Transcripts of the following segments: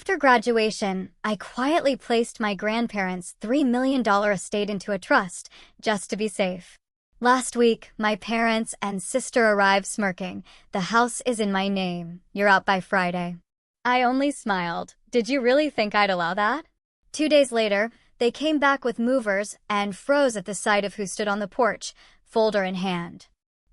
After graduation, I quietly placed my grandparents' $3 million estate into a trust, just to be safe. Last week, my parents and sister arrived smirking. "The house is in my name. You're out by Friday." I only smiled. Did you really think I'd allow that? 2 days later, they came back with movers and froze at the sight of who stood on the porch, folder in hand.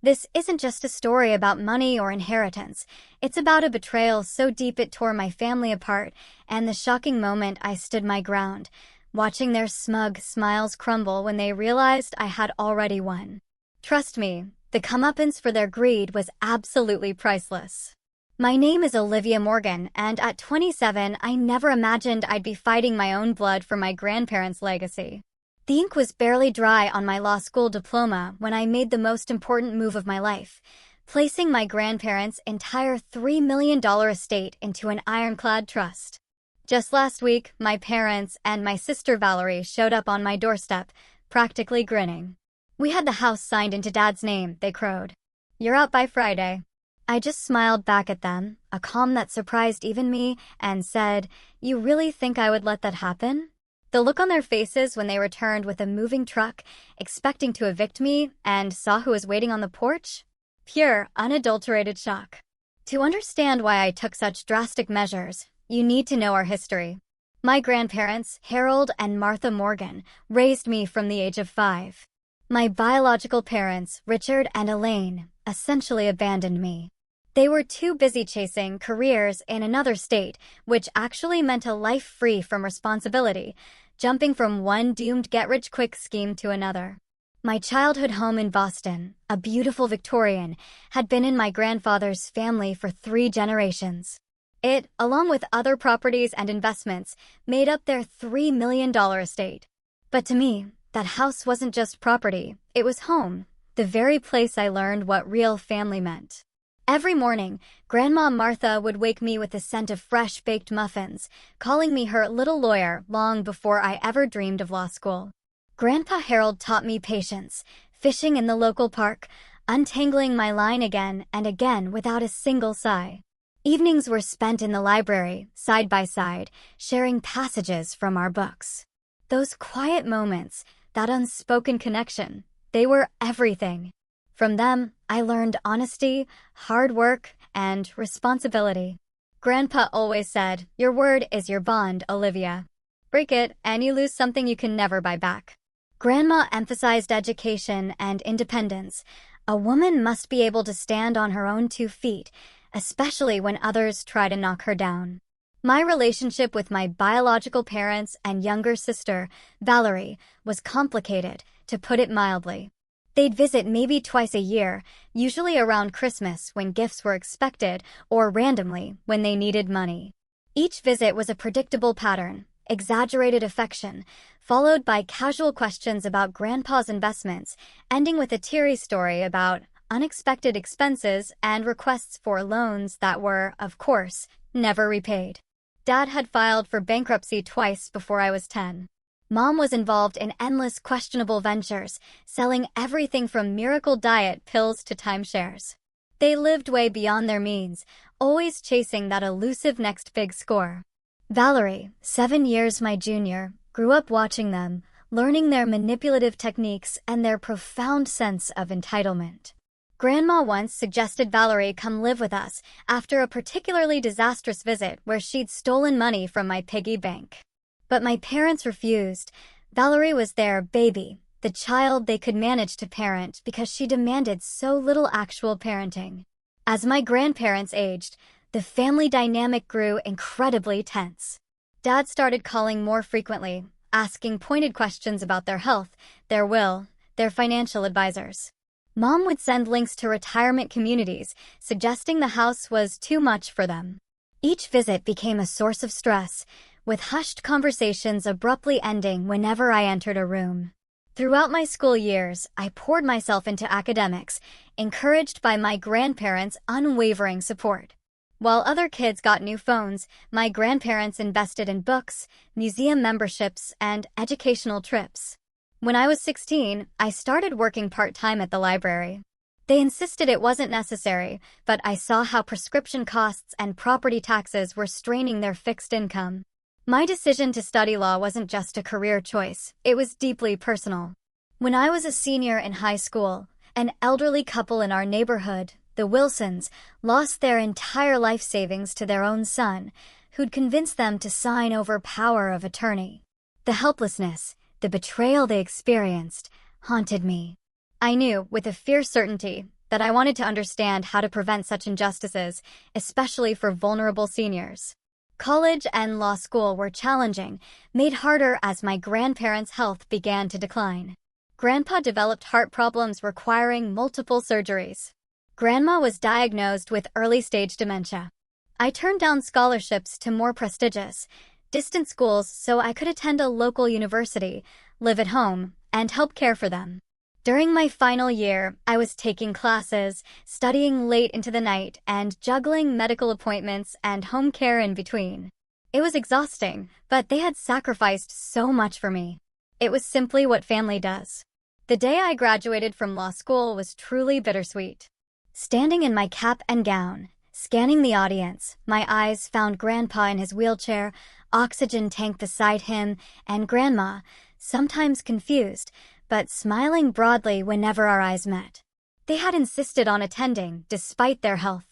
This isn't just a story about money or inheritance. It's about a betrayal so deep it tore my family apart, and the shocking moment I stood my ground, watching their smug smiles crumble when they realized I had already won. Trust me, the comeuppance for their greed was absolutely priceless. My name is Olivia Morgan, and at 27, I never imagined I'd be fighting my own blood for my grandparents' legacy. The ink was barely dry on my law school diploma when I made the most important move of my life, placing my grandparents' entire $3 million estate into an ironclad trust. Just last week, my parents and my sister Valerie showed up on my doorstep, practically grinning. "We had the house signed into Dad's name," they crowed. "You're out by Friday." I just smiled back at them, a calm that surprised even me, and said, "You really think I would let that happen?" The look on their faces when they returned with a moving truck, expecting to evict me, and saw who was waiting on the porch? Pure, unadulterated shock. To understand why I took such drastic measures, you need to know our history. My grandparents, Harold and Martha Morgan, raised me from the age of 5. My biological parents, Richard and Elaine, essentially abandoned me. They were too busy chasing careers in another state, which actually meant a life free from responsibility, jumping from one doomed get-rich-quick scheme to another. My childhood home in Boston, a beautiful Victorian, had been in my grandfather's family for 3 generations. It, along with other properties and investments, made up their $3 million estate. But to me, that house wasn't just property, it was home, the very place I learned what real family meant. Every morning, Grandma Martha would wake me with the scent of fresh-baked muffins, calling me her little lawyer long before I ever dreamed of law school. Grandpa Harold taught me patience, fishing in the local park, untangling my line again and again without a single sigh. Evenings were spent in the library, side by side, sharing passages from our books. Those quiet moments, that unspoken connection, they were everything. From them, I learned honesty, hard work, and responsibility. Grandpa always said, "Your word is your bond, Olivia. Break it, and you lose something you can never buy back." Grandma emphasized education and independence. A woman must be able to stand on her own 2 feet, especially when others try to knock her down. My relationship with my biological parents and younger sister, Valerie, was complicated, to put it mildly. They'd visit maybe twice a year, usually around Christmas when gifts were expected, or randomly when they needed money. Each visit was a predictable pattern, exaggerated affection, followed by casual questions about Grandpa's investments, ending with a teary story about unexpected expenses and requests for loans that were, of course, never repaid. Dad had filed for bankruptcy twice before I was 10. Mom was involved in endless questionable ventures, selling everything from miracle diet pills to timeshares. They lived way beyond their means, always chasing that elusive next big score. Valerie, 7 years my junior, grew up watching them, learning their manipulative techniques and their profound sense of entitlement. Grandma once suggested Valerie come live with us after a particularly disastrous visit where she'd stolen money from my piggy bank. But my parents refused. Valerie was their baby, the child they could manage to parent because she demanded so little actual parenting. As my grandparents aged, the family dynamic grew incredibly tense. Dad started calling more frequently, asking pointed questions about their health, their will, their financial advisors. Mom would send links to retirement communities, suggesting the house was too much for them. Each visit became a source of stress, with hushed conversations abruptly ending whenever I entered a room. Throughout my school years, I poured myself into academics, encouraged by my grandparents' unwavering support. While other kids got new phones, my grandparents invested in books, museum memberships, and educational trips. When I was 16, I started working part-time at the library. They insisted it wasn't necessary, but I saw how prescription costs and property taxes were straining their fixed income. My decision to study law wasn't just a career choice, it was deeply personal. When I was a senior in high school, an elderly couple in our neighborhood, the Wilsons, lost their entire life savings to their own son, who'd convinced them to sign over power of attorney. The helplessness, the betrayal they experienced, haunted me. I knew, with a fierce certainty, that I wanted to understand how to prevent such injustices, especially for vulnerable seniors. College and law school were challenging, made harder as my grandparents' health began to decline. Grandpa developed heart problems requiring multiple surgeries. Grandma was diagnosed with early-stage dementia. I turned down scholarships to more prestigious, distant schools so I could attend a local university, live at home, and help care for them. During my final year, I was taking classes, studying late into the night, and juggling medical appointments and home care in between. It was exhausting, but they had sacrificed so much for me. It was simply what family does. The day I graduated from law school was truly bittersweet. Standing in my cap and gown, scanning the audience, my eyes found Grandpa in his wheelchair, oxygen tank beside him, and Grandma, sometimes confused, but smiling broadly whenever our eyes met. They had insisted on attending, despite their health.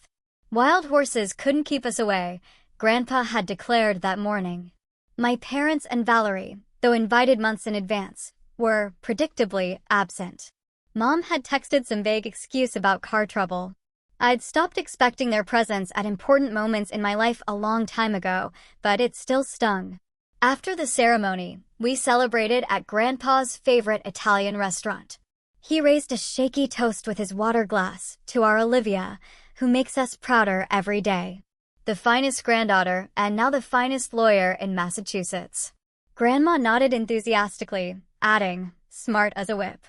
Wild horses couldn't keep us away, Grandpa had declared that morning. My parents and Valerie, though invited months in advance, were, predictably, absent. Mom had texted some vague excuse about car trouble. I'd stopped expecting their presence at important moments in my life a long time ago, but it still stung. After the ceremony, we celebrated at Grandpa's favorite Italian restaurant. He raised a shaky toast with his water glass to our Olivia, who makes us prouder every day. The finest granddaughter and now the finest lawyer in Massachusetts. Grandma nodded enthusiastically, adding, smart as a whip.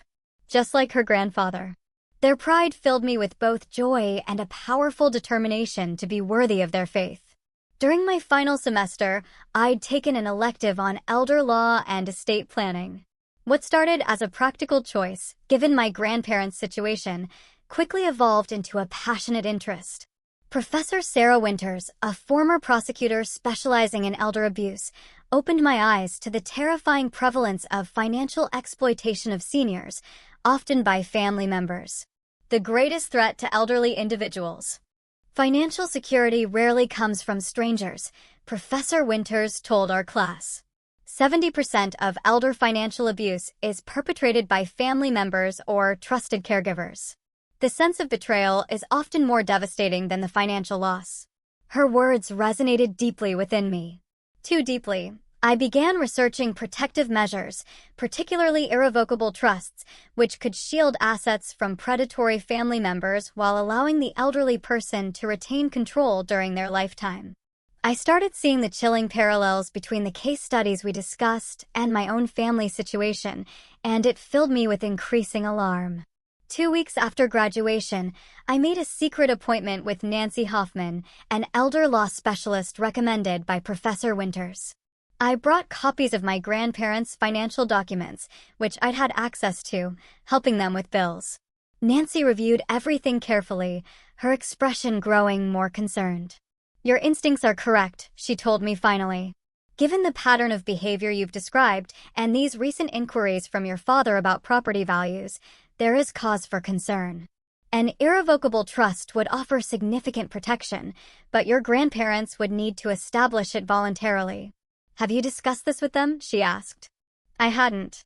Just like her grandfather. Their pride filled me with both joy and a powerful determination to be worthy of their faith. During my final semester, I'd taken an elective on elder law and estate planning. What started as a practical choice, given my grandparents' situation, quickly evolved into a passionate interest. Professor Sarah Winters, a former prosecutor specializing in elder abuse, opened my eyes to the terrifying prevalence of financial exploitation of seniors, often by family members. The greatest threat to elderly individuals. Financial security rarely comes from strangers, Professor Winters told our class. 70% of elder financial abuse is perpetrated by family members or trusted caregivers. The sense of betrayal is often more devastating than the financial loss. Her words resonated deeply within me. Too deeply, I began researching protective measures, particularly irrevocable trusts, which could shield assets from predatory family members while allowing the elderly person to retain control during their lifetime. I started seeing the chilling parallels between the case studies we discussed and my own family situation, and it filled me with increasing alarm. 2 weeks after graduation, I made a secret appointment with Nancy Hoffman, an elder law specialist recommended by Professor Winters. I brought copies of my grandparents' financial documents, which I'd had access to, helping them with bills. Nancy reviewed everything carefully, her expression growing more concerned. Your instincts are correct, she told me finally. Given the pattern of behavior you've described and these recent inquiries from your father about property values, there is cause for concern. An irrevocable trust would offer significant protection, but your grandparents would need to establish it voluntarily. Have you discussed this with them? She asked. I hadn't.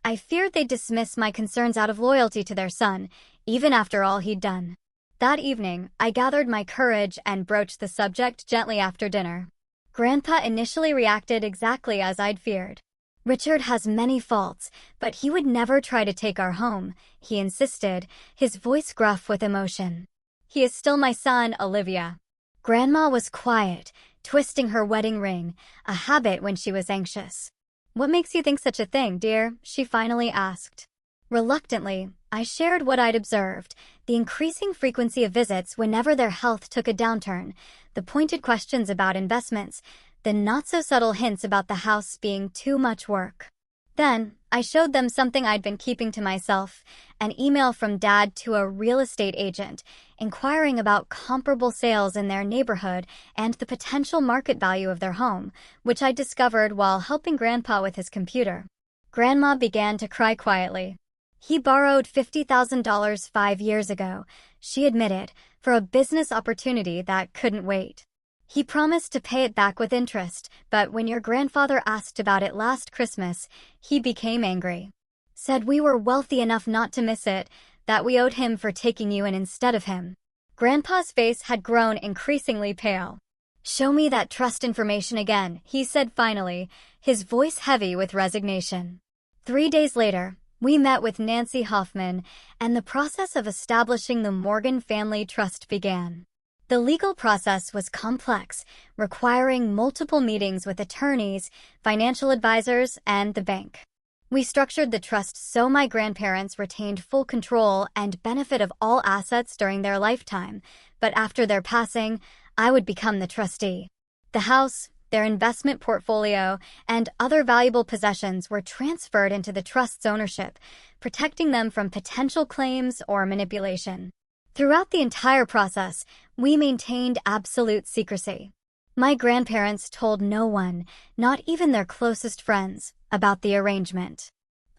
I feared they'd dismiss my concerns out of loyalty to their son, even after all he'd done. That evening, I gathered my courage and broached the subject gently after dinner. Grandpa initially reacted exactly as I'd feared. Richard has many faults, but he would never try to take our home, he insisted, his voice gruff with emotion. He is still my son, Olivia. Grandma was quiet, twisting her wedding ring, a habit when she was anxious. What makes you think such a thing, dear? She finally asked. Reluctantly, I shared what I'd observed, the increasing frequency of visits whenever their health took a downturn, the pointed questions about investments, the not-so-subtle hints about the house being too much work. Then, I showed them something I'd been keeping to myself, an email from Dad to a real estate agent, inquiring about comparable sales in their neighborhood and the potential market value of their home, which I discovered while helping Grandpa with his computer. Grandma began to cry quietly. He borrowed $50,000 5 years ago, she admitted, for a business opportunity that couldn't wait. He promised to pay it back with interest, but when your grandfather asked about it last Christmas, he became angry. Said we were wealthy enough not to miss it, that we owed him for taking you in instead of him. Grandpa's face had grown increasingly pale. "Show me that trust information again," he said finally, his voice heavy with resignation. 3 days later, we met with Nancy Hoffman, and the process of establishing the Morgan Family Trust began. The legal process was complex, requiring multiple meetings with attorneys, financial advisors, and the bank. We structured the trust so my grandparents retained full control and benefit of all assets during their lifetime, but after their passing, I would become the trustee. The house, their investment portfolio, and other valuable possessions were transferred into the trust's ownership, protecting them from potential claims or manipulation. Throughout the entire process, we maintained absolute secrecy. My grandparents told no one, not even their closest friends, about the arrangement.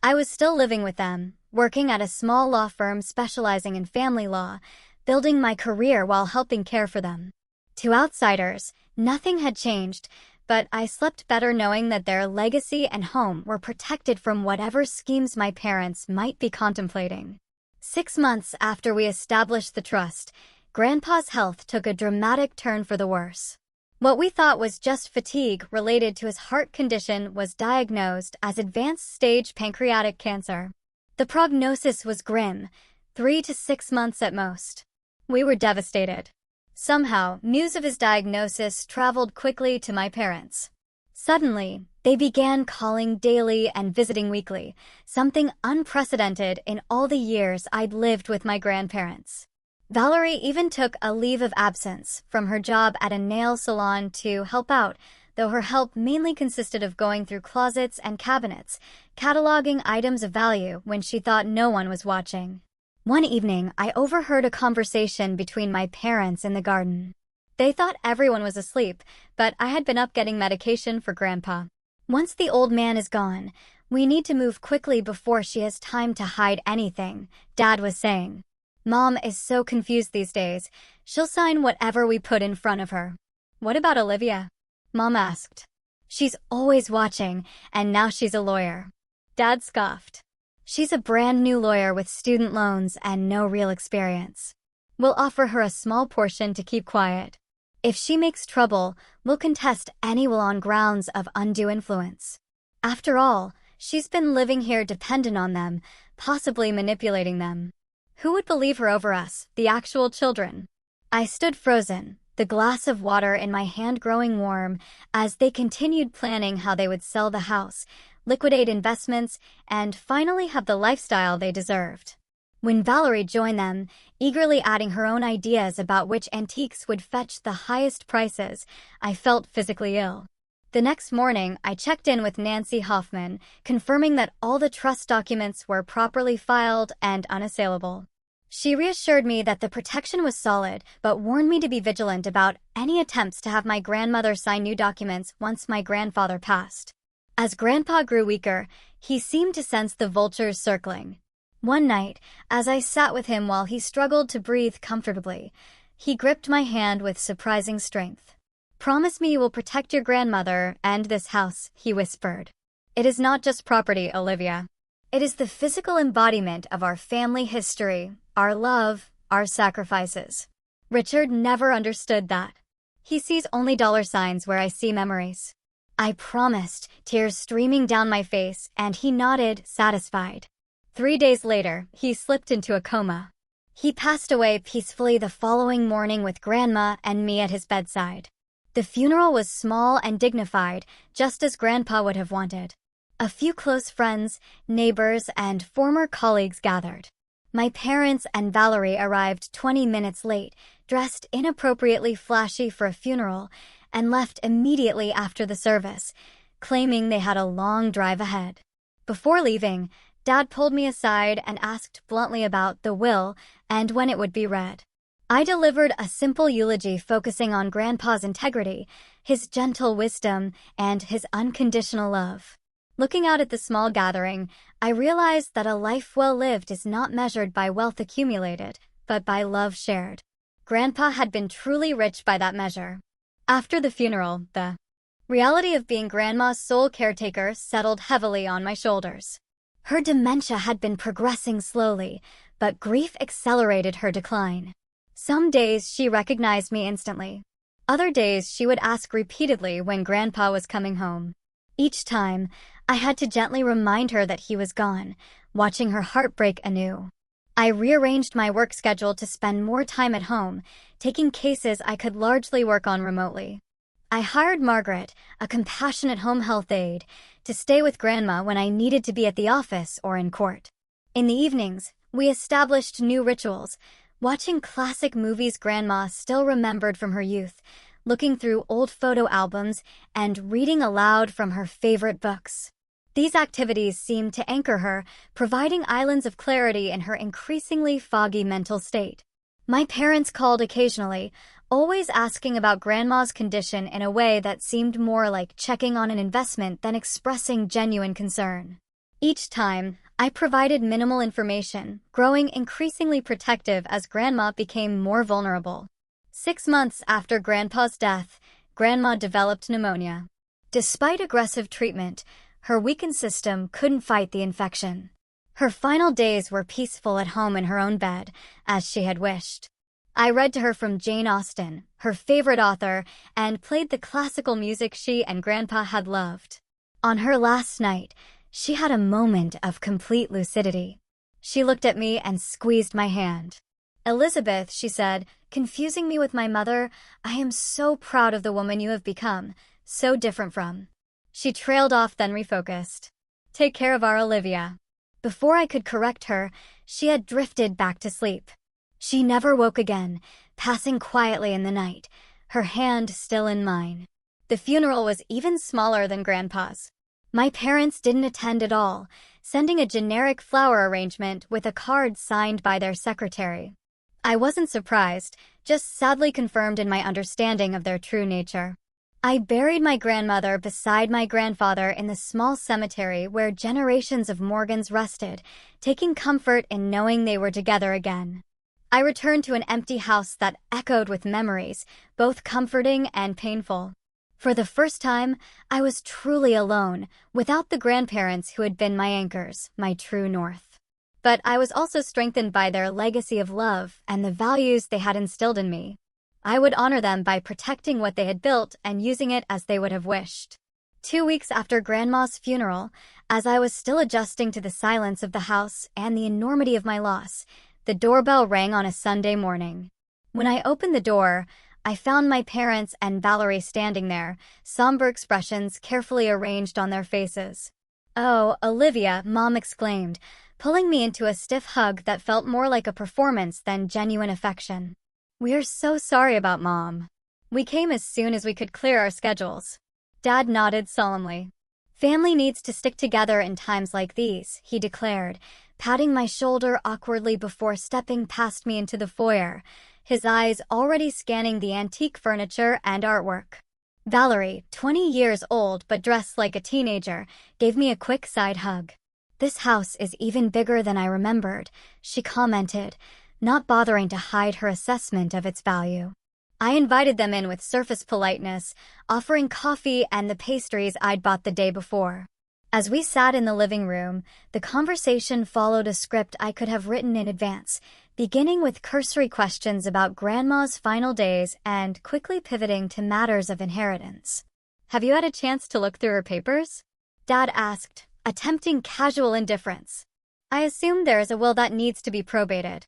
I was still living with them, working at a small law firm specializing in family law, building my career while helping care for them. To outsiders, nothing had changed, but I slept better knowing that their legacy and home were protected from whatever schemes my parents might be contemplating. 6 months after we established the trust, Grandpa's health took a dramatic turn for the worse. What we thought was just fatigue related to his heart condition was diagnosed as advanced-stage pancreatic cancer. The prognosis was grim, 3 to 6 months at most. We were devastated. Somehow, news of his diagnosis traveled quickly to my parents. Suddenly, they began calling daily and visiting weekly, something unprecedented in all the years I'd lived with my grandparents. Valerie even took a leave of absence from her job at a nail salon to help out, though her help mainly consisted of going through closets and cabinets, cataloging items of value when she thought no one was watching. One evening, I overheard a conversation between my parents in the garden. They thought everyone was asleep, but I had been up getting medication for Grandpa. "Once the old man is gone, we need to move quickly before she has time to hide anything," Dad was saying. "Mom is so confused these days. She'll sign whatever we put in front of her." "What about Olivia?" Mom asked. "She's always watching, and now she's a lawyer." Dad scoffed. "She's a brand new lawyer with student loans and no real experience. We'll offer her a small portion to keep quiet. If she makes trouble, we'll contest any will on grounds of undue influence. After all, she's been living here dependent on them, possibly manipulating them. Who would believe her over us, the actual children?" I stood frozen, the glass of water in my hand growing warm, as they continued planning how they would sell the house, liquidate investments, and finally have the lifestyle they deserved. When Valerie joined them, eagerly adding her own ideas about which antiques would fetch the highest prices, I felt physically ill. The next morning, I checked in with Nancy Hoffman, confirming that all the trust documents were properly filed and unassailable. She reassured me that the protection was solid, but warned me to be vigilant about any attempts to have my grandmother sign new documents once my grandfather passed. As Grandpa grew weaker, he seemed to sense the vultures circling. One night, as I sat with him while he struggled to breathe comfortably, he gripped my hand with surprising strength. "Promise me you will protect your grandmother and this house," he whispered. "It is not just property, Olivia. It is the physical embodiment of our family history, our love, our sacrifices." Richard never understood that. He sees only dollar signs where I see memories. I promised, tears streaming down my face, and he nodded, satisfied. 3 days later, he slipped into a coma. He passed away peacefully the following morning with Grandma and me at his bedside. The funeral was small and dignified, just as Grandpa would have wanted. A few close friends, neighbors, and former colleagues gathered. My parents and Valerie arrived 20 minutes late, dressed inappropriately flashy for a funeral, and left immediately after the service, claiming they had a long drive ahead. Before leaving, Dad pulled me aside and asked bluntly about the will and when it would be read. I delivered a simple eulogy focusing on Grandpa's integrity, his gentle wisdom, and his unconditional love. Looking out at the small gathering, I realized that a life well lived is not measured by wealth accumulated, but by love shared. Grandpa had been truly rich by that measure. After the funeral, the reality of being Grandma's sole caretaker settled heavily on my shoulders. Her dementia had been progressing slowly, but grief accelerated her decline. Some days she recognized me instantly. Other days she would ask repeatedly when Grandpa was coming home. Each time, I had to gently remind her that he was gone, watching her heart break anew. I rearranged my work schedule to spend more time at home, taking cases I could largely work on remotely. I hired Margaret, a compassionate home health aide, to stay with Grandma when I needed to be at the office or in court. In the evenings, we established new rituals, watching classic movies Grandma still remembered from her youth, looking through old photo albums, and reading aloud from her favorite books. These activities seemed to anchor her, providing islands of clarity in her increasingly foggy mental state. My parents called occasionally, always asking about Grandma's condition in a way that seemed more like checking on an investment than expressing genuine concern. Each time, I provided minimal information, growing increasingly protective as Grandma became more vulnerable. 6 months after Grandpa's death, Grandma developed pneumonia. Despite aggressive treatment, her weakened system couldn't fight the infection. Her final days were peaceful at home in her own bed, as she had wished. I read to her from Jane Austen, her favorite author, and played the classical music she and Grandpa had loved. On her last night, she had a moment of complete lucidity. She looked at me and squeezed my hand. "Elizabeth," she said, "confusing me with my mother, I am so proud of the woman you have become, so different from." She trailed off, then refocused. "Take care of our Olivia." Before I could correct her, she had drifted back to sleep. She never woke again, passing quietly in the night, her hand still in mine. The funeral was even smaller than Grandpa's. My parents didn't attend at all, sending a generic flower arrangement with a card signed by their secretary. I wasn't surprised, just sadly confirmed in my understanding of their true nature. I buried my grandmother beside my grandfather in the small cemetery where generations of Morgans rested, taking comfort in knowing they were together again. I returned to an empty house that echoed with memories, both comforting and painful. For the first time, I was truly alone, without the grandparents who had been my anchors, my true north. But I was also strengthened by their legacy of love and the values they had instilled in me. I would honor them by protecting what they had built and using it as they would have wished. 2 weeks after Grandma's funeral, as I was still adjusting to the silence of the house and the enormity of my loss, the doorbell rang on a Sunday morning. When I opened the door, I found my parents and Valerie standing there, somber expressions carefully arranged on their faces. "Oh, Olivia," Mom exclaimed, pulling me into a stiff hug that felt more like a performance than genuine affection. "We're so sorry about Mom. We came as soon as we could clear our schedules." Dad nodded solemnly. "Family needs to stick together in times like these," he declared, patting my shoulder awkwardly before stepping past me into the foyer, his eyes already scanning the antique furniture and artwork. Valerie, 20 years old but dressed like a teenager, gave me a quick side hug. "This house is even bigger than I remembered," she commented, not bothering to hide her assessment of its value. I invited them in with surface politeness, offering coffee and the pastries I'd bought the day before. As we sat in the living room, the conversation followed a script I could have written in advance, beginning with cursory questions about Grandma's final days and quickly pivoting to matters of inheritance. "Have you had a chance to look through her papers?" Dad asked, attempting casual indifference. "I assume there is a will that needs to be probated."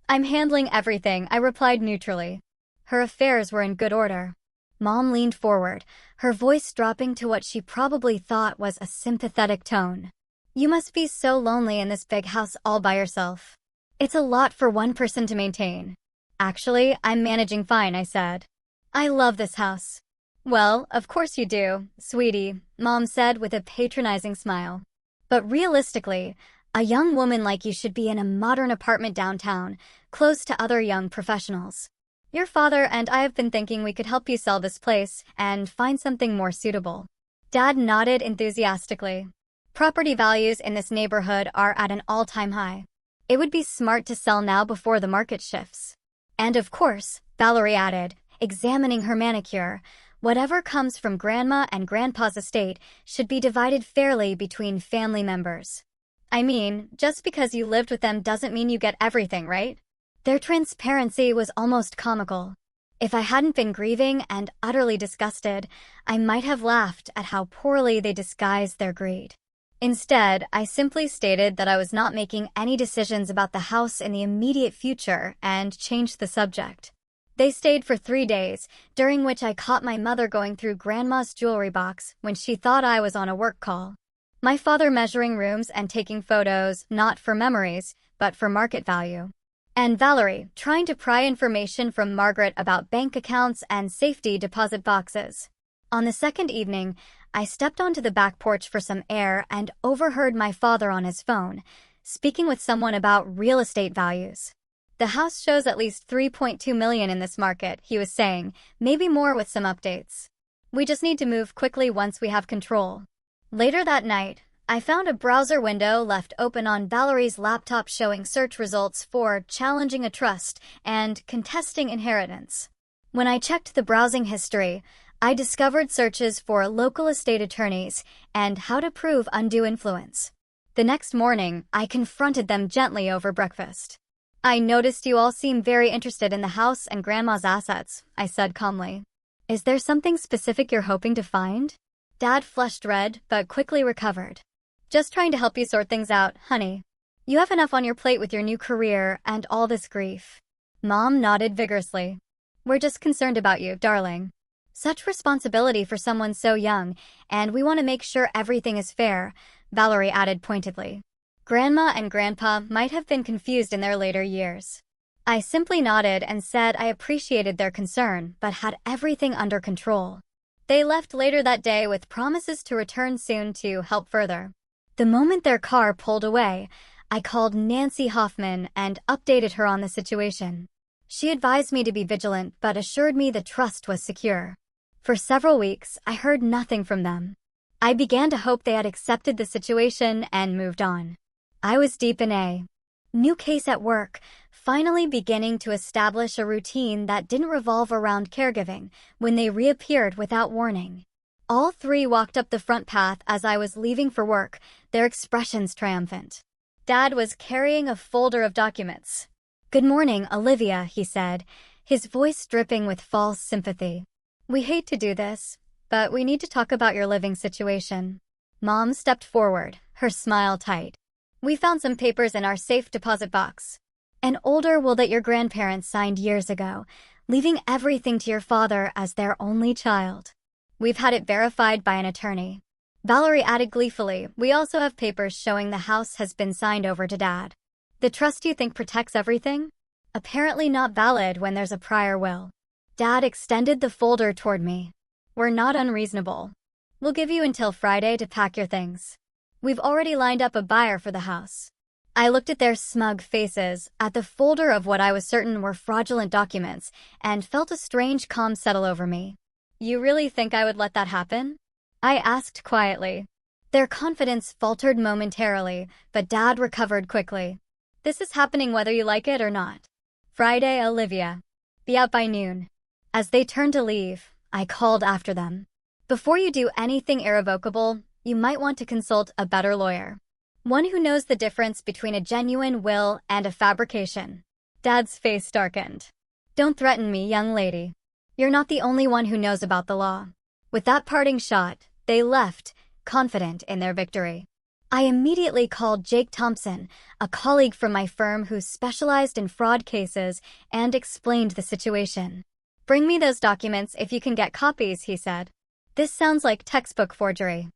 "I'm handling everything," I replied neutrally. Her affairs were in good order. Mom leaned forward, her voice dropping to what she probably thought was a sympathetic tone. "You must be so lonely in this big house all by yourself. It's a lot for one person to maintain." "Actually, I'm managing fine," I said. "I love this house." "Well, of course you do, sweetie," Mom said with a patronizing smile. But realistically, a young woman like you should be in a modern apartment downtown, close to other young professionals. Your father and I have been thinking we could help you sell this place and find something more suitable." Dad nodded enthusiastically. "Property values in this neighborhood are at an all-time high. It would be smart to sell now before the market shifts. And of course," Valerie added, examining her manicure, "whatever comes from Grandma and Grandpa's estate should be divided fairly between family members. I mean, just because you lived with them doesn't mean you get everything, right?" Their transparency was almost comical. If I hadn't been grieving and utterly disgusted, I might have laughed at how poorly they disguised their greed. Instead, I simply stated that I was not making any decisions about the house in the immediate future and changed the subject. They stayed for 3 days, during which I caught my mother going through Grandma's jewelry box when she thought I was on a work call. My father measuring rooms and taking photos, not for memories, but for market value. And Valerie trying to pry information from Margaret about bank accounts and safety deposit boxes. On the second evening, I stepped onto the back porch for some air and overheard my father on his phone, speaking with someone about real estate values. "The house shows at least $3.2 million in this market," he was saying, "maybe more with some updates. We just need to move quickly once we have control." Later that night, I found a browser window left open on Valerie's laptop showing search results for challenging a trust and contesting inheritance. When I checked the browsing history, I discovered searches for local estate attorneys and how to prove undue influence. The next morning, I confronted them gently over breakfast. "I noticed you all seem very interested in the house and Grandma's assets," I said calmly. "Is there something specific you're hoping to find?" Dad flushed red, but quickly recovered. "Just trying to help you sort things out, honey. You have enough on your plate with your new career and all this grief." Mom nodded vigorously. "We're just concerned about you, darling. Such responsibility for someone so young, and we want to make sure everything is fair," Valerie added pointedly. Grandma and Grandpa might have been confused in their later years. I simply nodded and said I appreciated their concern, but had everything under control. They left later that day with promises to return soon to help further. The moment their car pulled away, I called Nancy Hoffman and updated her on the situation. She advised me to be vigilant but assured me the trust was secure. For several weeks, I heard nothing from them. I began to hope they had accepted the situation and moved on. I was deep in a new case at work, finally beginning to establish a routine that didn't revolve around caregiving when they reappeared without warning. All three walked up the front path as I was leaving for work, their expressions triumphant. Dad was carrying a folder of documents. "Good morning, Olivia," he said, his voice dripping with false sympathy. "We hate to do this, but we need to talk about your living situation." Mom stepped forward, her smile tight. "We found some papers in our safe deposit box. An older will that your grandparents signed years ago, leaving everything to your father as their only child. We've had it verified by an attorney." Valerie added gleefully, "We also have papers showing the house has been signed over to Dad. The trust you think protects everything? Apparently not valid when there's a prior will." Dad extended the folder toward me. "We're not unreasonable. We'll give you until Friday to pack your things. We've already lined up a buyer for the house." I looked at their smug faces, at the folder of what I was certain were fraudulent documents, and felt a strange calm settle over me. "You really think I would let that happen?" I asked quietly. Their confidence faltered momentarily, but Dad recovered quickly. "This is happening whether you like it or not. Friday, Olivia. Be out by noon." As they turned to leave, I called after them. "Before you do anything irrevocable, you might want to consult a better lawyer. One who knows the difference between a genuine will and a fabrication." Dad's face darkened. "Don't threaten me, young lady. You're not the only one who knows about the law." With that parting shot, they left, confident in their victory. I immediately called Jake Thompson, a colleague from my firm who specialized in fraud cases, and explained the situation. "Bring me those documents if you can get copies," he said. "This sounds like textbook forgery."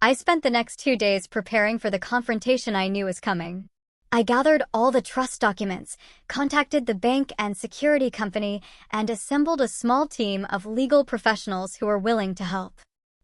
I spent the next 2 days preparing for the confrontation I knew was coming. I gathered all the trust documents, contacted the bank and security company, and assembled a small team of legal professionals who were willing to help.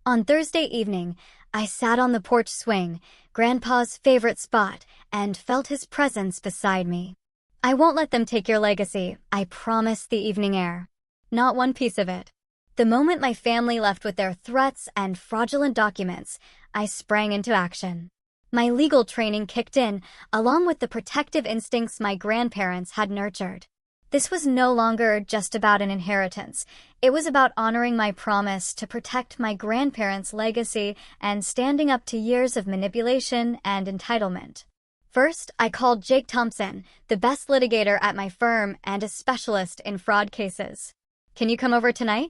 On Thursday evening, I sat on the porch swing, Grandpa's favorite spot, and felt his presence beside me. I won't let them take your legacy, I promise the evening air. Not one piece of it. The moment my family left with their threats and fraudulent documents, I sprang into action. My legal training kicked in, along with the protective instincts my grandparents had nurtured. This was no longer just about an inheritance. It was about honoring my promise to protect my grandparents' legacy and standing up to years of manipulation and entitlement. First, I called Jake Thompson, the best litigator at my firm and a specialist in fraud cases. "Can you come over tonight?"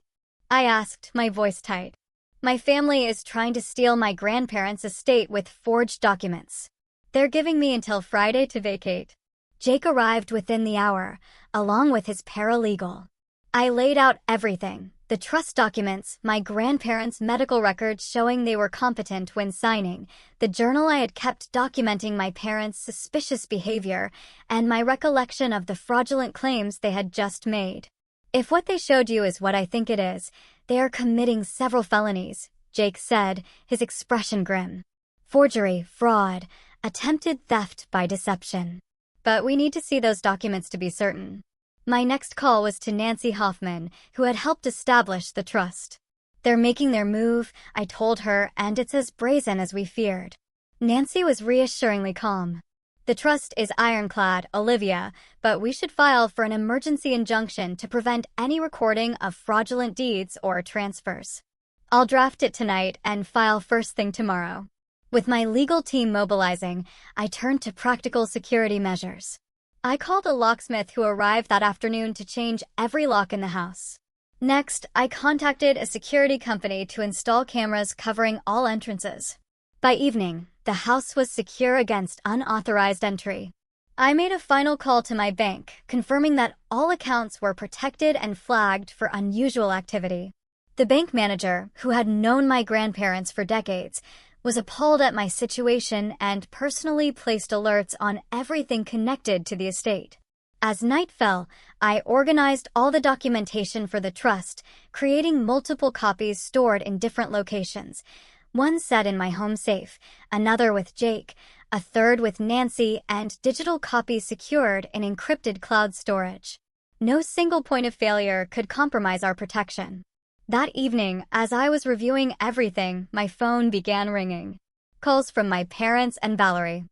I asked, my voice tight. "My family is trying to steal my grandparents' estate with forged documents. They're giving me until Friday to vacate." Jake arrived within the hour, along with his paralegal. I laid out everything: the trust documents, my grandparents' medical records showing they were competent when signing, the journal I had kept documenting my parents' suspicious behavior, and my recollection of the fraudulent claims they had just made. "If what they showed you is what I think it is, they are committing several felonies," Jake said, his expression grim. "Forgery, fraud, attempted theft by deception. But we need to see those documents to be certain." My next call was to Nancy Hoffman, who had helped establish the trust. "They're making their move," I told her, "and it's as brazen as we feared." Nancy was reassuringly calm. "The trust is ironclad, Olivia, but we should file for an emergency injunction to prevent any recording of fraudulent deeds or transfers. I'll draft it tonight and file first thing tomorrow." With my legal team mobilizing, I turned to practical security measures. I called a locksmith who arrived that afternoon to change every lock in the house. Next, I contacted a security company to install cameras covering all entrances. By evening, the house was secure against unauthorized entry. I made a final call to my bank, confirming that all accounts were protected and flagged for unusual activity. The bank manager, who had known my grandparents for decades, was appalled at my situation and personally placed alerts on everything connected to the estate. As night fell, I organized all the documentation for the trust, creating multiple copies stored in different locations. One set in my home safe, another with Jake, a third with Nancy, and digital copies secured in encrypted cloud storage. No single point of failure could compromise our protection. That evening, as I was reviewing everything, my phone began ringing. Calls from my parents and Valerie.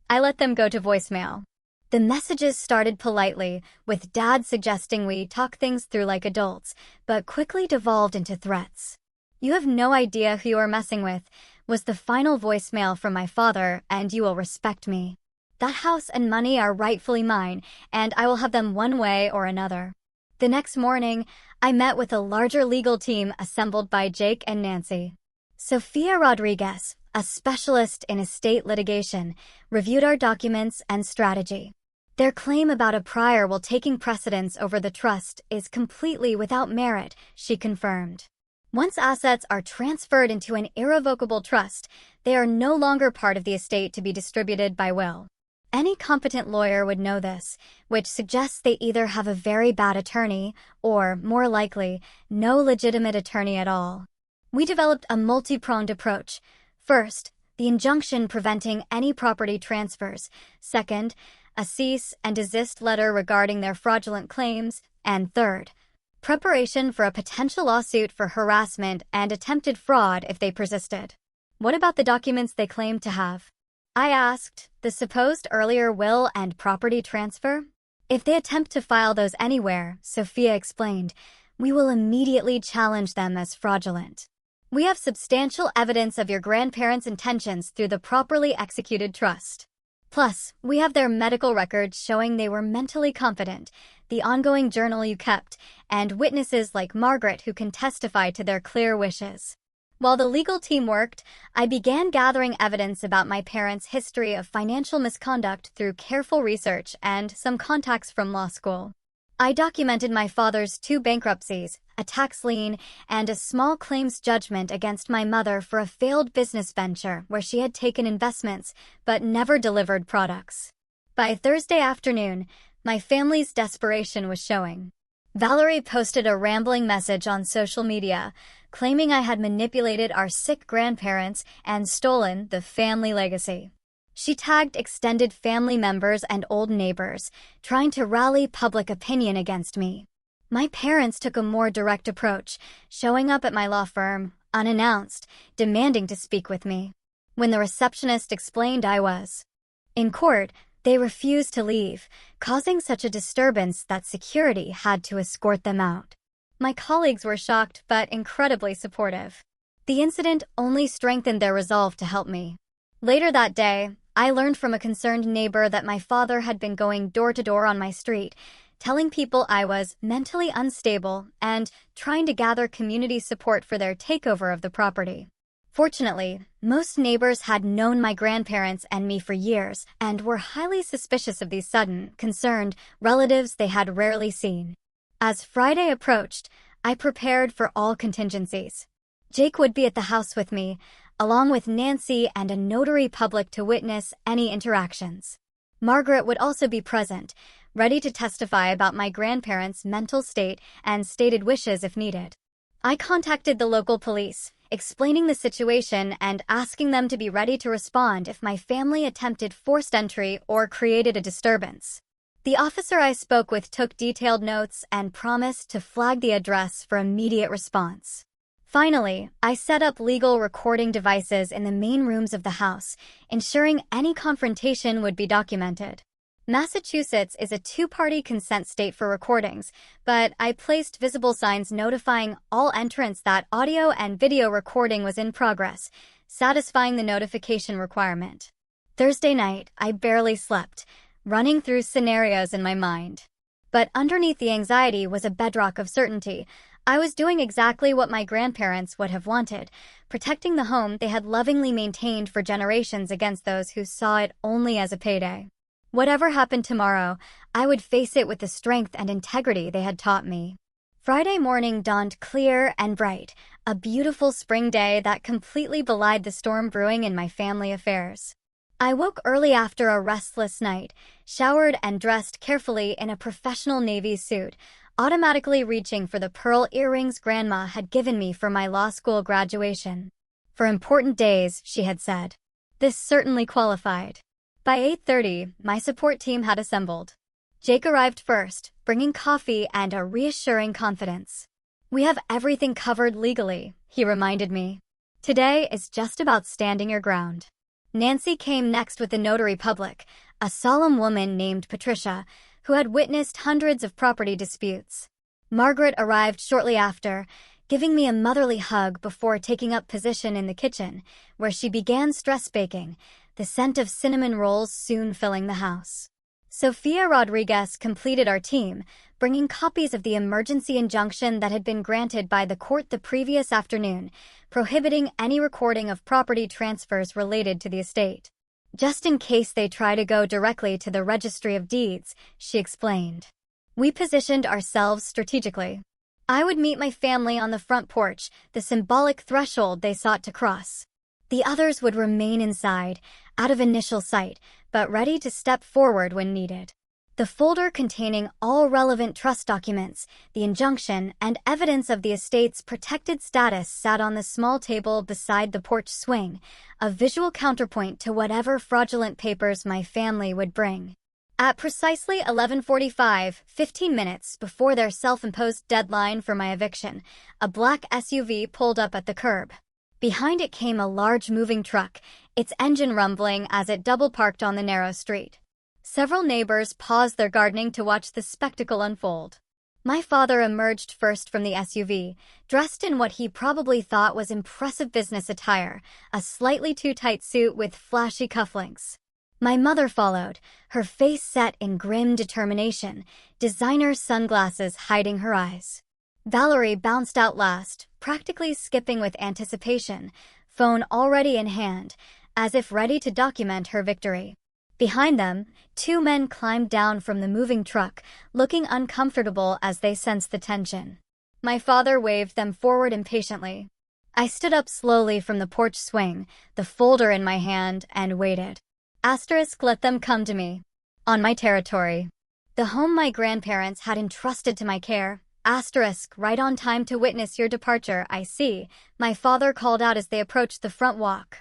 I let them go to voicemail. The messages started politely, with Dad suggesting we talk things through like adults, but quickly devolved into threats. "You have no idea who you are messing with," was the final voicemail from my father, "and you will respect me. That house and money are rightfully mine, and I will have them one way or another." The next morning, I met with a larger legal team assembled by Jake and Nancy. Sophia Rodriguez, a specialist in estate litigation, reviewed our documents and strategy. "Their claim about a prior will taking precedence over the trust is completely without merit," she confirmed. "Once assets are transferred into an irrevocable trust, they are no longer part of the estate to be distributed by will. Any competent lawyer would know this, which suggests they either have a very bad attorney or, more likely, no legitimate attorney at all." We developed a multi-pronged approach. First, the injunction preventing any property transfers. Second, a cease and desist letter regarding their fraudulent claims. And third, preparation for a potential lawsuit for harassment and attempted fraud if they persisted. "What about the documents they claimed to have?" I asked. "The supposed earlier will and property transfer? If they attempt to file those anywhere," Sophia explained, "we will immediately challenge them as fraudulent. We have substantial evidence of your grandparents' intentions through the properly executed trust. Plus, we have their medical records showing they were mentally competent, the ongoing journal you kept, and witnesses like Margaret who can testify to their clear wishes." While the legal team worked, I began gathering evidence about my parents' history of financial misconduct through careful research and some contacts from law school. I documented my father's 2 bankruptcies, a tax lien, and a small claims judgment against my mother for a failed business venture where she had taken investments but never delivered products. By Thursday afternoon, my family's desperation was showing. Valerie posted a rambling message on social media, claiming I had manipulated our sick grandparents and stolen the family legacy. She tagged extended family members and old neighbors, trying to rally public opinion against me. My parents took a more direct approach, showing up at my law firm, unannounced, demanding to speak with me. When the receptionist explained I was in court, they refused to leave, causing such a disturbance that security had to escort them out. My colleagues were shocked but incredibly supportive. The incident only strengthened their resolve to help me. Later that day, I learned from a concerned neighbor that my father had been going door to door on my street, telling people I was mentally unstable and trying to gather community support for their takeover of the property. Fortunately, most neighbors had known my grandparents and me for years and were highly suspicious of these sudden, concerned relatives they had rarely seen. As Friday approached, I prepared for all contingencies. Jake would be at the house with me, along with Nancy and a notary public to witness any interactions. Margaret would also be present, ready to testify about my grandparents' mental state and stated wishes if needed. I contacted the local police, explaining the situation and asking them to be ready to respond if my family attempted forced entry or created a disturbance. The officer I spoke with took detailed notes and promised to flag the address for immediate response. Finally, I set up legal recording devices in the main rooms of the house, ensuring any confrontation would be documented. Massachusetts is a two-party consent state for recordings, but I placed visible signs notifying all entrants that audio and video recording was in progress, satisfying the notification requirement. Thursday night, I barely slept, running through scenarios in my mind. But underneath the anxiety was a bedrock of certainty. I was doing exactly what my grandparents would have wanted, protecting the home they had lovingly maintained for generations against those who saw it only as a payday. Whatever happened tomorrow, I would face it with the strength and integrity they had taught me. Friday morning dawned clear and bright, a beautiful spring day that completely belied the storm brewing in my family affairs. I woke early after a restless night, showered and dressed carefully in a professional Navy suit, automatically reaching for the pearl earrings Grandma had given me for my law school graduation. For important days, she had said. This certainly qualified. By 8:30, my support team had assembled. Jake arrived first, bringing coffee and a reassuring confidence. We have everything covered legally, he reminded me. Today is just about standing your ground. Nancy came next with the notary public, a solemn woman named Patricia, who had witnessed hundreds of property disputes. Margaret arrived shortly after, giving me a motherly hug before taking up position in the kitchen, where she began stress baking, the scent of cinnamon rolls soon filling the house. Sofia Rodriguez completed our team, bringing copies of the emergency injunction that had been granted by the court the previous afternoon, prohibiting any recording of property transfers related to the estate. Just in case they try to go directly to the Registry of Deeds, she explained. We positioned ourselves strategically. I would meet my family on the front porch, the symbolic threshold they sought to cross. The others would remain inside, out of initial sight, but ready to step forward when needed. The folder containing all relevant trust documents, the injunction, and evidence of the estate's protected status sat on the small table beside the porch swing, a visual counterpoint to whatever fraudulent papers my family would bring. At precisely 11:45, 15 minutes before their self-imposed deadline for my eviction, a black SUV pulled up at the curb. Behind it came a large moving truck, its engine rumbling as it double-parked on the narrow street. Several neighbors paused their gardening to watch the spectacle unfold. My father emerged first from the SUV, dressed in what he probably thought was impressive business attire, a slightly too tight suit with flashy cufflinks. My mother followed, her face set in grim determination, designer sunglasses hiding her eyes. Valerie bounced out last, practically skipping with anticipation, phone already in hand, as if ready to document her victory. Behind them, two men climbed down from the moving truck, looking uncomfortable as they sensed the tension. My father waved them forward impatiently. I stood up slowly from the porch swing, the folder in my hand, and waited. Let them come to me. On my territory. The home my grandparents had entrusted to my care, Asterisk, right on time to witness your departure, I see, my father called out as they approached the front walk.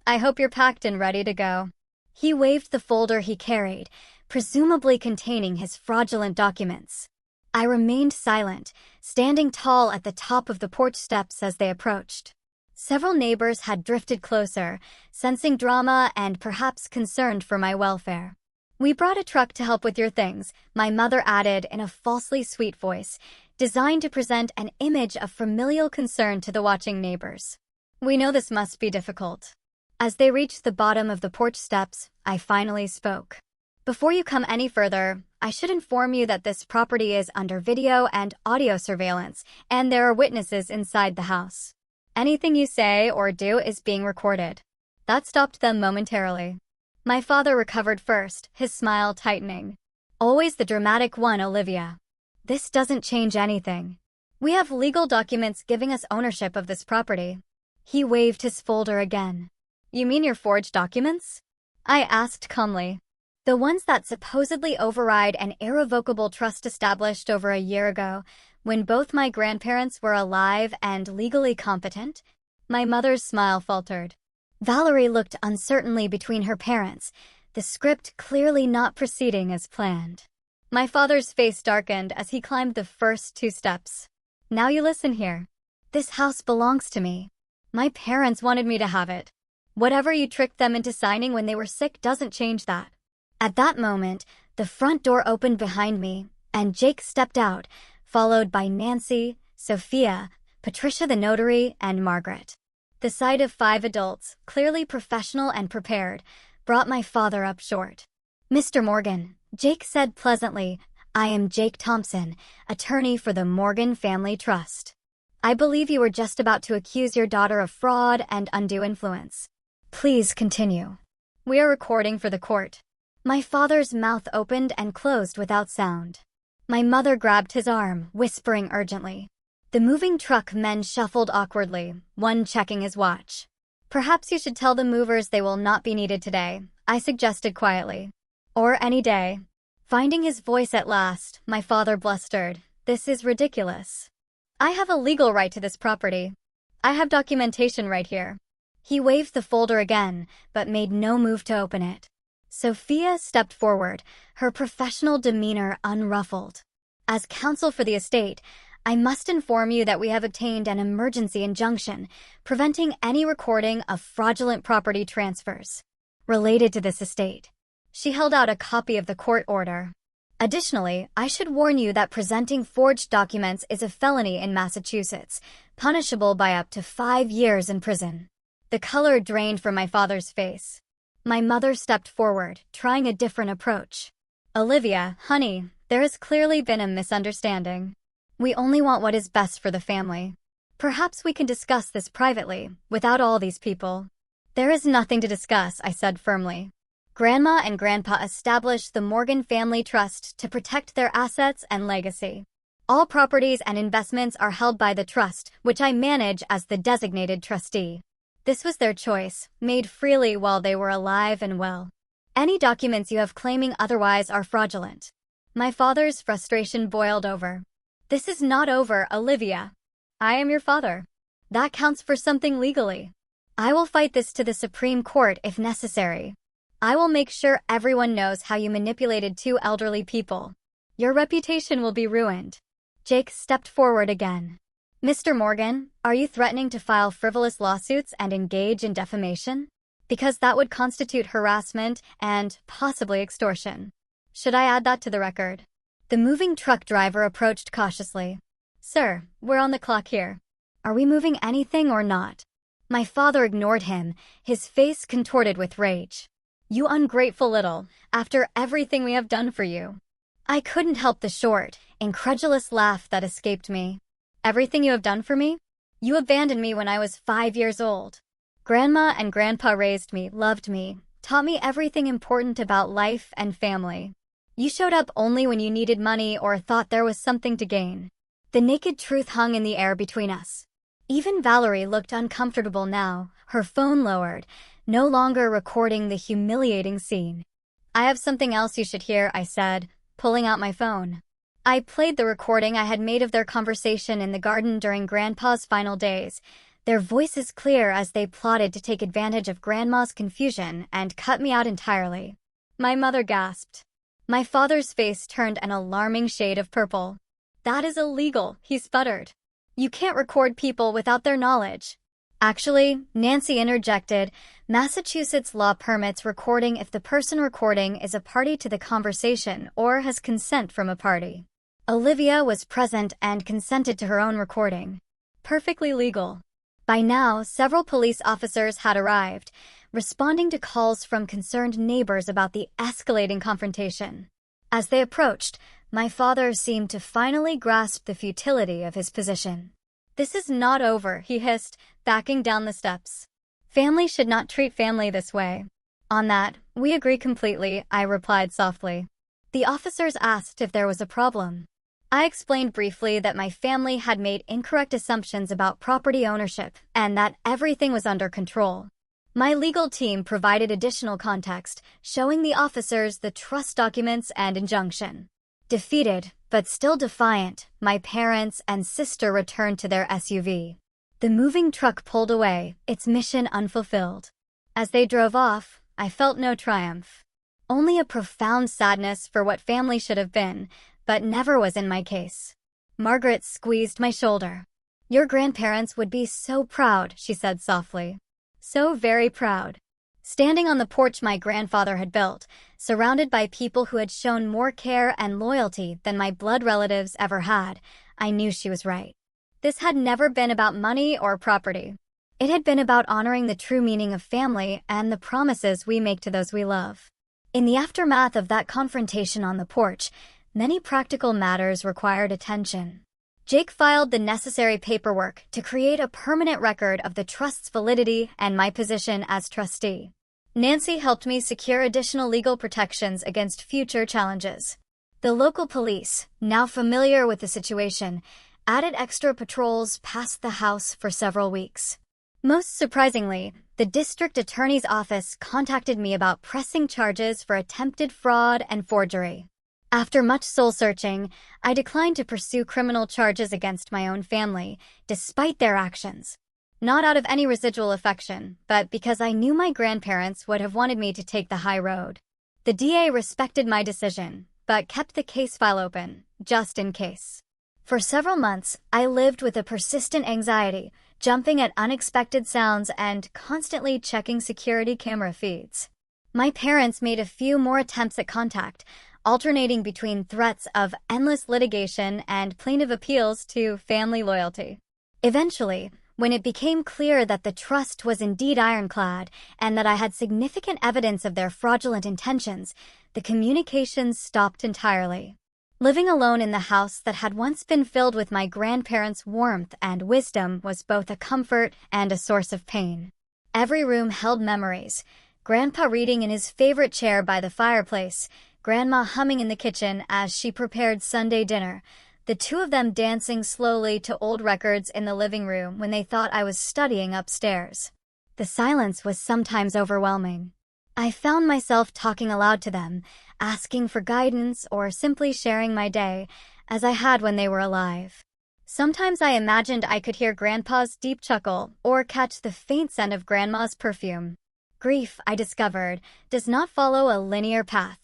I hope you're packed and ready to go. He waved the folder he carried, presumably containing his fraudulent documents. I remained silent, standing tall at the top of the porch steps as they approached. Several neighbors had drifted closer, sensing drama and perhaps concerned for my welfare. We brought a truck to help with your things, my mother added in a falsely sweet voice, designed to present an image of familial concern to the watching neighbors. We know this must be difficult. As they reached the bottom of the porch steps, I finally spoke. Before you come any further, I should inform you that this property is under video and audio surveillance, and there are witnesses inside the house. Anything you say or do is being recorded. That stopped them momentarily. My father recovered first, his smile tightening. Always the dramatic one, Olivia. This doesn't change anything. We have legal documents giving us ownership of this property. He waved his folder again. You mean your forged documents? I asked calmly. The ones that supposedly override an irrevocable trust established over a year ago, when both my grandparents were alive and legally competent? My mother's smile faltered. Valerie looked uncertainly between her parents, the script clearly not proceeding as planned. My father's face darkened as he climbed the first 2 steps. Now you listen here. This house belongs to me. My parents wanted me to have it. Whatever you tricked them into signing when they were sick doesn't change that. At that moment, the front door opened behind me, and Jake stepped out, followed by Nancy, Sophia, Patricia the notary, and Margaret. The sight of 5 adults, clearly professional and prepared, brought my father up short. Mr. Morgan, Jake said pleasantly, I am Jake Thompson, attorney for the Morgan Family Trust. I believe you were just about to accuse your daughter of fraud and undue influence. Please continue. We are recording for the court. My father's mouth opened and closed without sound. My mother grabbed his arm, whispering urgently. The moving truck men shuffled awkwardly, one checking his watch. Perhaps you should tell the movers they will not be needed today, I suggested quietly. Or any day. Finding his voice at last, my father blustered. This is ridiculous. I have a legal right to this property. I have documentation right here. He waved the folder again, but made no move to open it. Sophia stepped forward, her professional demeanor unruffled. As counsel for the estate, I must inform you that we have obtained an emergency injunction preventing any recording of fraudulent property transfers related to this estate. She held out a copy of the court order. Additionally, I should warn you that presenting forged documents is a felony in Massachusetts, punishable by up to 5 years in prison. The color drained from my father's face. My mother stepped forward, trying a different approach. Olivia, honey, there has clearly been a misunderstanding. We only want what is best for the family. Perhaps we can discuss this privately, without all these people. There is nothing to discuss, I said firmly. Grandma and Grandpa established the Morgan Family Trust to protect their assets and legacy. All properties and investments are held by the trust, which I manage as the designated trustee. This was their choice, made freely while they were alive and well. Any documents you have claiming otherwise are fraudulent. My father's frustration boiled over. This is not over, Olivia. I am your father. That counts for something legally. I will fight this to the Supreme Court if necessary. I will make sure everyone knows how you manipulated 2 elderly people. Your reputation will be ruined. Jake stepped forward again. Mr. Morgan, are you threatening to file frivolous lawsuits and engage in defamation? Because that would constitute harassment and possibly extortion. Should I add that to the record? The moving truck driver approached cautiously. Sir, we're on the clock here. Are we moving anything or not? My father ignored him, his face contorted with rage. You ungrateful little, after everything we have done for you. I couldn't help the short, incredulous laugh that escaped me. Everything you have done for me? You abandoned me when I was 5 years old. Grandma and Grandpa raised me, loved me, taught me everything important about life and family. You showed up only when you needed money or thought there was something to gain. The naked truth hung in the air between us. Even Valerie looked uncomfortable now, her phone lowered, no longer recording the humiliating scene. I have something else you should hear, I said, pulling out my phone. I played the recording I had made of their conversation in the garden during Grandpa's final days, their voices clear as they plotted to take advantage of Grandma's confusion and cut me out entirely. My mother gasped. My father's face turned an alarming shade of purple. "That is illegal," he sputtered. "You can't record people without their knowledge." "Actually," Nancy interjected, "Massachusetts law permits recording if the person recording is a party to the conversation or has consent from a party. Olivia was present and consented to her own recording. Perfectly legal." By now, several police officers had arrived, responding to calls from concerned neighbors about the escalating confrontation. As they approached, my father seemed to finally grasp the futility of his position. "This is not over," he hissed, backing down the steps. "Family should not treat family this way." "On that, we agree completely," I replied softly. The officers asked if there was a problem. I explained briefly that my family had made incorrect assumptions about property ownership and that everything was under control. My legal team provided additional context, showing the officers the trust documents and injunction. Defeated, but still defiant, my parents and sister returned to their SUV. The moving truck pulled away, its mission unfulfilled. As they drove off, I felt no triumph. Only a profound sadness for what family should have been, but never was in my case. Margaret squeezed my shoulder. "Your grandparents would be so proud," she said softly. "So very proud." Standing on the porch my grandfather had built, surrounded by people who had shown more care and loyalty than my blood relatives ever had, I knew she was right. This had never been about money or property. It had been about honoring the true meaning of family and the promises we make to those we love. In the aftermath of that confrontation on the porch, many practical matters required attention. Jake filed the necessary paperwork to create a permanent record of the trust's validity and my position as trustee. Nancy helped me secure additional legal protections against future challenges. The local police, now familiar with the situation, added extra patrols past the house for several weeks. Most surprisingly, the district attorney's office contacted me about pressing charges for attempted fraud and forgery. After much soul-searching, I declined to pursue criminal charges against my own family, despite their actions. Not out of any residual affection, but because I knew my grandparents would have wanted me to take the high road. The DA respected my decision, but kept the case file open, just in case. For several months, I lived with a persistent anxiety, jumping at unexpected sounds and constantly checking security camera feeds. My parents made a few more attempts at contact, alternating between threats of endless litigation and plaintive appeals to family loyalty. Eventually, when it became clear that the trust was indeed ironclad and that I had significant evidence of their fraudulent intentions, the communications stopped entirely. Living alone in the house that had once been filled with my grandparents' warmth and wisdom was both a comfort and a source of pain. Every room held memories. Grandpa reading in his favorite chair by the fireplace, Grandma humming in the kitchen as she prepared Sunday dinner, the two of them dancing slowly to old records in the living room when they thought I was studying upstairs. The silence was sometimes overwhelming. I found myself talking aloud to them, asking for guidance or simply sharing my day, as I had when they were alive. Sometimes I imagined I could hear Grandpa's deep chuckle or catch the faint scent of Grandma's perfume. Grief, I discovered, does not follow a linear path.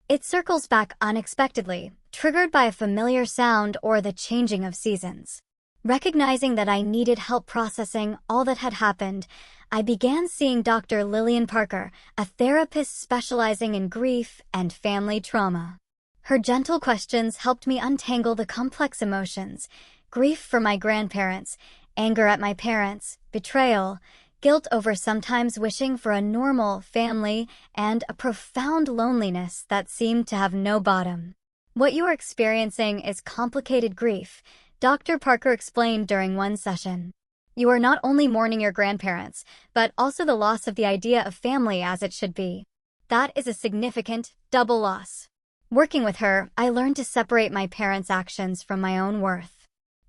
It circles back unexpectedly, triggered by a familiar sound or the changing of seasons. Recognizing that I needed help processing all that had happened, I began seeing Dr. Lillian Parker, a therapist specializing in grief and family trauma. Her gentle questions helped me untangle the complex emotions: grief for my grandparents, anger at my parents, betrayal, guilt over sometimes wishing for a normal family, and a profound loneliness that seemed to have no bottom. "What you are experiencing is complicated grief," Dr. Parker explained during one session. "You are not only mourning your grandparents, but also the loss of the idea of family as it should be. That is a significant, double loss." Working with her, I learned to separate my parents' actions from my own worth.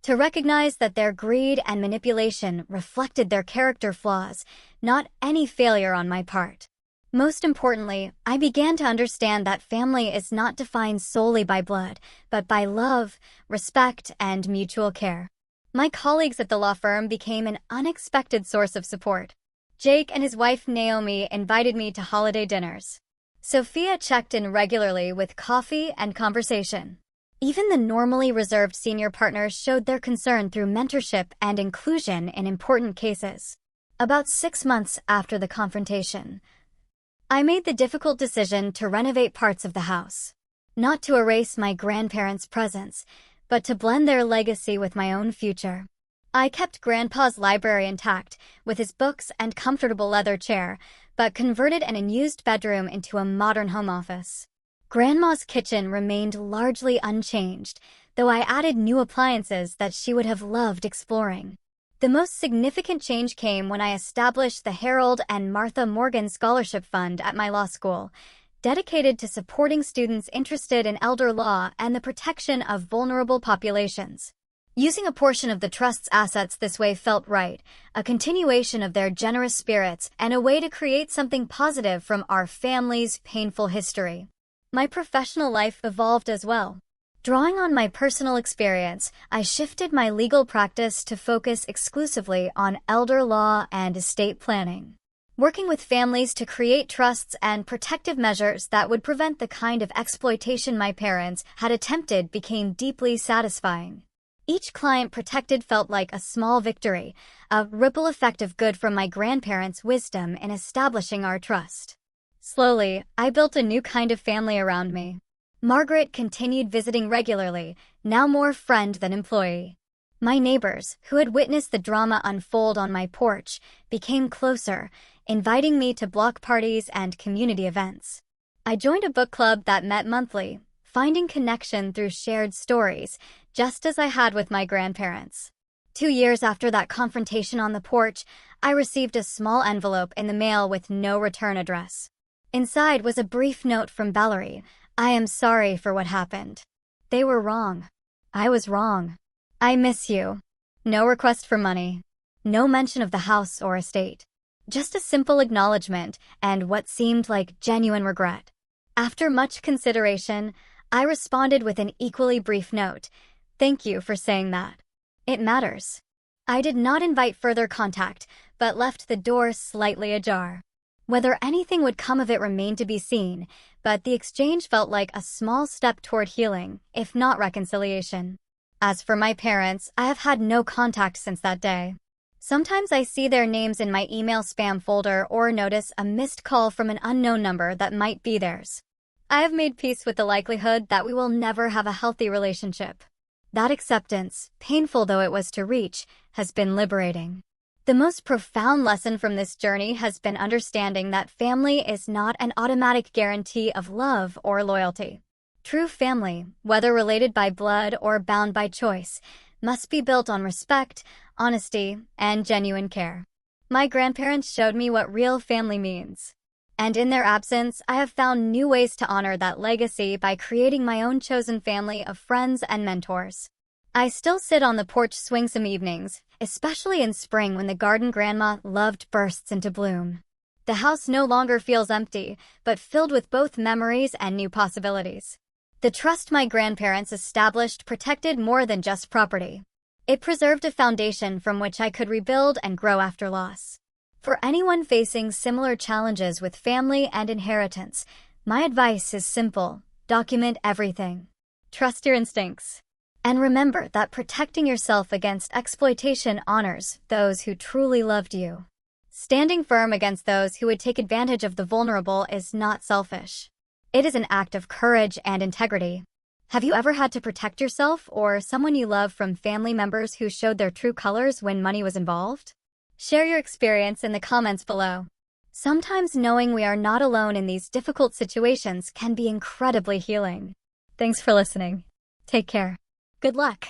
To recognize that their greed and manipulation reflected their character flaws, not any failure on my part. Most importantly, I began to understand that family is not defined solely by blood, but by love, respect, and mutual care. My colleagues at the law firm became an unexpected source of support. Jake and his wife Naomi invited me to holiday dinners. Sophia checked in regularly with coffee and conversation. Even the normally reserved senior partners showed their concern through mentorship and inclusion in important cases. About 6 months after the confrontation, I made the difficult decision to renovate parts of the house. Not to erase my grandparents' presence, but to blend their legacy with my own future. I kept Grandpa's library intact, with his books and comfortable leather chair, but converted an unused bedroom into a modern home office. Grandma's kitchen remained largely unchanged, though I added new appliances that she would have loved exploring. The most significant change came when I established the Harold and Martha Morgan Scholarship Fund at my law school, dedicated to supporting students interested in elder law and the protection of vulnerable populations. Using a portion of the trust's assets this way felt right, a continuation of their generous spirits and a way to create something positive from our family's painful history. My professional life evolved as well. Drawing on my personal experience, I shifted my legal practice to focus exclusively on elder law and estate planning, working with families to create trusts and protective measures that would prevent the kind of exploitation my parents had attempted became deeply satisfying. Each client protected felt like a small victory, a ripple effect of good from my grandparents' wisdom in establishing our trust. Slowly, I built a new kind of family around me. Margaret continued visiting regularly, now more friend than employee. My neighbors, who had witnessed the drama unfold on my porch, became closer, inviting me to block parties and community events. I joined a book club that met monthly, finding connection through shared stories, just as I had with my grandparents. 2 years after that confrontation on the porch, I received a small envelope in the mail with no return address. Inside was a brief note from Valerie. I am sorry for what happened. They were wrong. I was wrong. I miss you. No request for money. No mention of the house or estate. Just a simple acknowledgement and what seemed like genuine regret. After much consideration, I responded with an equally brief note. Thank you for saying that. It matters. I did not invite further contact, but left the door slightly ajar. Whether anything would come of it remained to be seen, but the exchange felt like a small step toward healing, if not reconciliation. As for my parents, I have had no contact since that day. Sometimes I see their names in my email spam folder or notice a missed call from an unknown number that might be theirs. I have made peace with the likelihood that we will never have a healthy relationship. That acceptance, painful though it was to reach, has been liberating. The most profound lesson from this journey has been understanding that family is not an automatic guarantee of love or loyalty. True family, whether related by blood or bound by choice, must be built on respect, honesty, and genuine care. My grandparents showed me what real family means. And in their absence, I have found new ways to honor that legacy by creating my own chosen family of friends and mentors. I still sit on the porch swing some evenings, especially in spring when the garden grandma loved bursts into bloom. The house no longer feels empty, but filled with both memories and new possibilities. The trust my grandparents established protected more than just property. It preserved a foundation from which I could rebuild and grow after loss. For anyone facing similar challenges with family and inheritance, my advice is simple: document everything. Trust your instincts. And remember that protecting yourself against exploitation honors those who truly loved you. Standing firm against those who would take advantage of the vulnerable is not selfish. It is an act of courage and integrity. Have you ever had to protect yourself or someone you love from family members who showed their true colors when money was involved? Share your experience in the comments below. Sometimes knowing we are not alone in these difficult situations can be incredibly healing. Thanks for listening. Take care. Good luck.